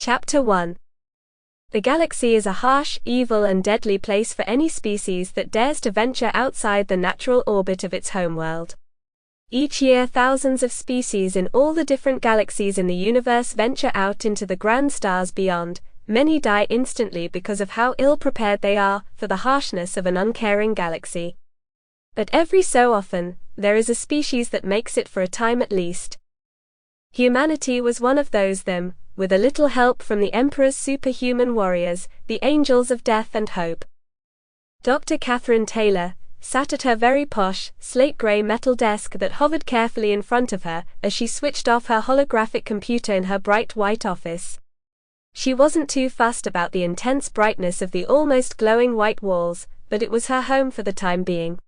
Chapter 1. The galaxy is a harsh, evil and deadly place for any species that dares to venture outside the natural orbit of its homeworld. Each year thousands of species in all the different galaxies in the universe venture out into the grand stars beyond. Many die instantly because of how ill-prepared they are for the harshness of an uncaring galaxy. But every so often, there is a species that makes it for a time at least. Humanity was one of those them, with a little help from the Emperor's superhuman warriors, the Angels of Death and Hope. Dr. Catherine Taylor sat at her very posh, slate-gray metal desk that hovered carefully in front of her as she switched off her holographic computer in her bright white office. She wasn't too fussed about the intense brightness of the almost glowing white walls, but it was her home for the time being.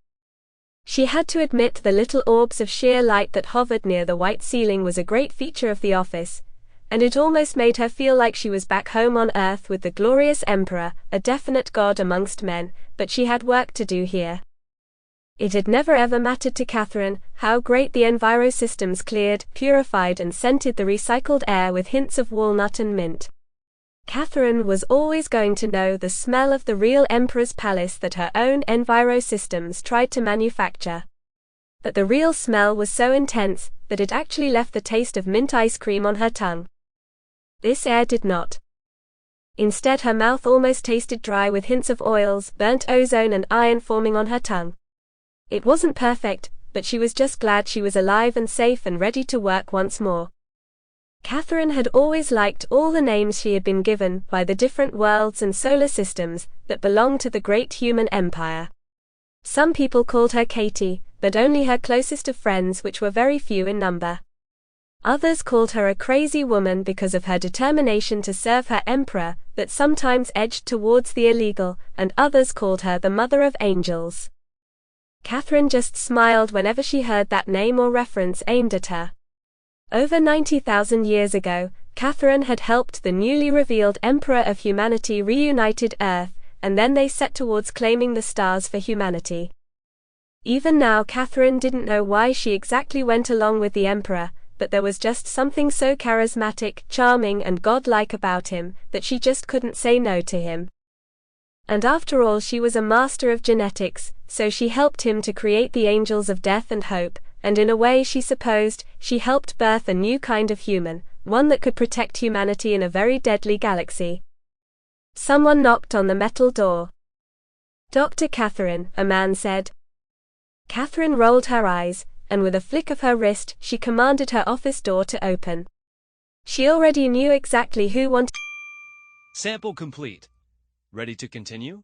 She had to admit the little orbs of sheer light that hovered near the white ceiling was a great feature of the office, and it almost made her feel like she was back home on Earth with the glorious Emperor, a definite god amongst men, but she had work to do here. It had never ever mattered to Catherine how great the enviro systems cleared, purified and scented the recycled air with hints of walnut and mint. Catherine was always going to know the smell of the real Emperor's palace that her own enviro systems tried to manufacture. But the real smell was so intense that it actually left the taste of mint ice cream on her tongue. This air did not. Instead, her mouth almost tasted dry with hints of oils, burnt ozone and iron forming on her tongue. It wasn't perfect, but she was just glad she was alive and safe and ready to work once more. Catherine had always liked all the names she had been given by the different worlds and solar systems that belonged to the great human empire. Some people called her Katie, but only her closest of friends, which were very few in number. Others called her a crazy woman because of her determination to serve her emperor that sometimes edged towards the illegal, and others called her the Mother of Angels. Catherine just smiled whenever she heard that name or reference aimed at her. Over 90,000 years ago, Catherine had helped the newly revealed Emperor of Humanity reunited Earth, and then they set towards claiming the stars for humanity. Even now Catherine didn't know why she exactly went along with the Emperor, but there was just something so charismatic, charming and godlike about him, that she just couldn't say no to him. And after all, she was a master of genetics, so she helped him to create the Angels of Death and Hope, and in a way she supposed, she helped birth a new kind of human, one that could protect humanity in a very deadly galaxy. Someone knocked on the metal door. "Dr. Catherine," a man said. Catherine rolled her eyes, and with a flick of her wrist, she commanded her office door to open. She already knew exactly who wanted. Sample complete. Ready to continue?